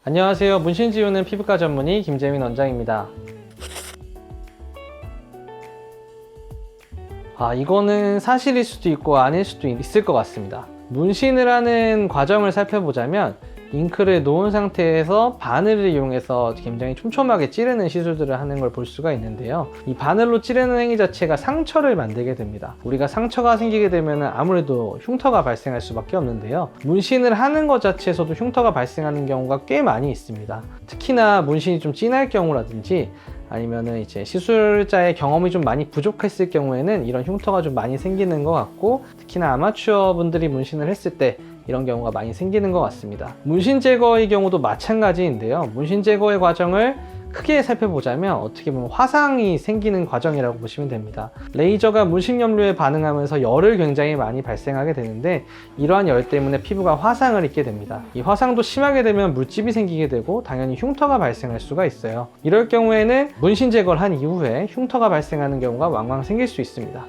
안녕하세요. 문신 지우는 피부과 전문의 김재민 원장입니다. 이거는 사실일 수도 있고 아닐 수도 있을 것 같습니다. 문신을 하는 과정을 살펴보자면 잉크를 놓은 상태에서 바늘을 이용해서 굉장히 촘촘하게 찌르는 시술들을 하는 걸 볼 수가 있는데요. 이 바늘로 찌르는 행위 자체가 상처를 만들게 됩니다. 우리가 상처가 생기게 되면 아무래도 흉터가 발생할 수밖에 없는데요. 문신을 하는 것 자체에서도 흉터가 발생하는 경우가 꽤 많이 있습니다. 특히나 문신이 좀 진할 경우라든지 아니면은 이제 시술자의 경험이 좀 많이 부족했을 경우에는 이런 흉터가 좀 많이 생기는 것 같고, 특히나 아마추어 분들이 문신을 했을 때 이런 경우가 많이 생기는 것 같습니다. 문신 제거의 경우도 마찬가지인데요. 문신 제거의 과정을 크게 살펴보자면 어떻게 보면 화상이 생기는 과정이라고 보시면 됩니다. 레이저가 문신 염료에 반응하면서 열을 굉장히 많이 발생하게 되는데, 이러한 열 때문에 피부가 화상을 입게 됩니다. 이 화상도 심하게 되면 물집이 생기게 되고 당연히 흉터가 발생할 수가 있어요. 이럴 경우에는 문신 제거를 한 이후에 흉터가 발생하는 경우가 왕왕 생길 수 있습니다.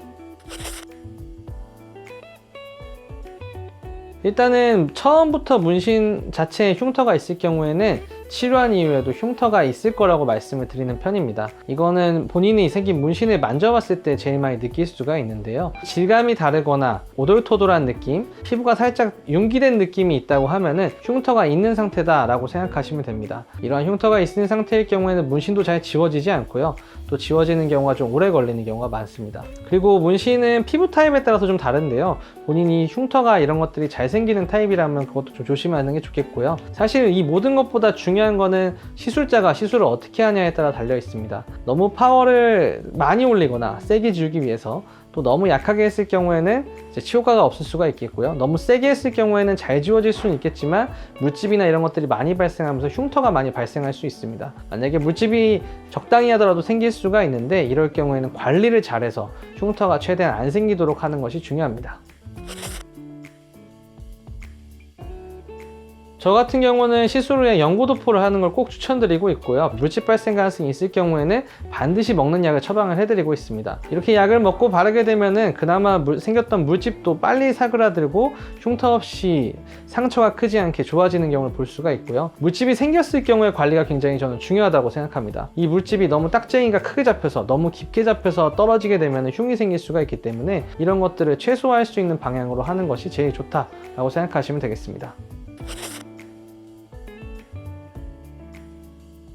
일단은 처음부터 문신 자체에 흉터가 있을 경우에는 치료한 이후에도 흉터가 있을 거라고 말씀을 드리는 편입니다. 이거는 본인이 생긴 문신을 만져봤을 때 제일 많이 느낄 수가 있는데요. 질감이 다르거나 오돌토돌한 느낌, 피부가 살짝 융기된 느낌이 있다고 하면은 흉터가 있는 상태다 라고 생각하시면 됩니다. 이러한 흉터가 있는 상태일 경우에는 문신도 잘 지워지지 않고요. 또 지워지는 경우가 좀 오래 걸리는 경우가 많습니다. 그리고 문신은 피부 타입에 따라서 좀 다른데요. 본인이 흉터가 이런 것들이 잘 생기는 타입이라면 그것도 좀 조심하는 게 좋겠고요. 사실 이 모든 것보다 중요한 거는 시술자가 시술을 어떻게 하냐에 따라 달려 있습니다. 너무 파워를 많이 올리거나 세게 지우기 위해서, 또 너무 약하게 했을 경우에는 이제 효과가 없을 수가 있겠고요. 너무 세게 했을 경우에는 잘 지워질 수는 있겠지만 물집이나 이런 것들이 많이 발생하면서 흉터가 많이 발생할 수 있습니다. 만약에 물집이 적당히 하더라도 생길 수가 있는데, 이럴 경우에는 관리를 잘해서 흉터가 최대한 안 생기도록 하는 것이 중요합니다. 저 같은 경우는 시술 후에 연고도포를 하는 걸 꼭 추천드리고 있고요. 물집 발생 가능성이 있을 경우에는 반드시 먹는 약을 처방을 해드리고 있습니다. 이렇게 약을 먹고 바르게 되면은 그나마 생겼던 물집도 빨리 사그라들고 흉터 없이 상처가 크지 않게 좋아지는 경우를 볼 수가 있고요. 물집이 생겼을 경우에 관리가 굉장히 저는 중요하다고 생각합니다. 이 물집이 너무 딱쟁이가 크게 잡혀서 너무 깊게 잡혀서 떨어지게 되면 흉이 생길 수가 있기 때문에 이런 것들을 최소화할 수 있는 방향으로 하는 것이 제일 좋다라고 생각하시면 되겠습니다.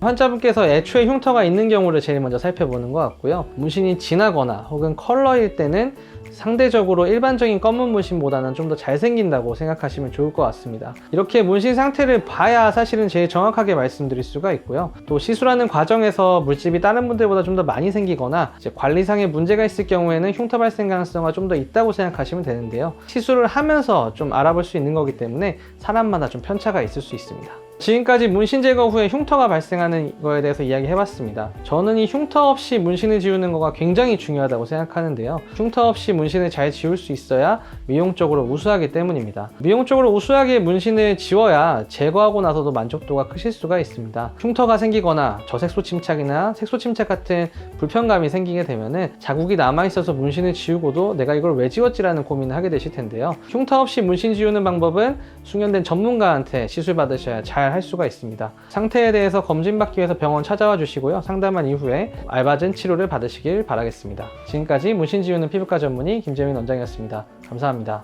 환자분께서 애초에 흉터가 있는 경우를 제일 먼저 살펴보는 것 같고요. 문신이 진하거나 혹은 컬러일 때는 상대적으로 일반적인 검은 문신보다는 좀 더 잘 생긴다고 생각하시면 좋을 것 같습니다. 이렇게 문신 상태를 봐야 사실은 제일 정확하게 말씀드릴 수가 있고요. 또 시술하는 과정에서 물집이 다른 분들보다 좀 더 많이 생기거나 이제 관리상의 문제가 있을 경우에는 흉터 발생 가능성이 좀 더 있다고 생각하시면 되는데요. 시술을 하면서 좀 알아볼 수 있는 거기 때문에 사람마다 좀 편차가 있을 수 있습니다. 지금까지 문신 제거 후에 흉터가 발생하는 거에 대해서 이야기해봤습니다. 저는 이 흉터 없이 문신을 지우는 거가 굉장히 중요하다고 생각하는데요. 흉터 없이 문신을 잘 지울 수 있어야 미용적으로 우수하기 때문입니다. 미용적으로 우수하게 문신을 지워야 제거하고 나서도 만족도가 크실 수가 있습니다. 흉터가 생기거나 저색소 침착이나 색소 침착 같은 불편감이 생기게 되면은 자국이 남아있어서 문신을 지우고도 내가 이걸 왜 지웠지라는 고민을 하게 되실 텐데요. 흉터 없이 문신 지우는 방법은 숙련된 전문가한테 시술 받으셔야 잘 할 수가 있습니다. 상태에 대해서 검진받기 위해서 병원 찾아와 주시고요. 상담한 이후에 알맞은 치료를 받으시길 바라겠습니다. 지금까지 문신 지우는 피부과 전문의 김재민 원장이었습니다. 감사합니다.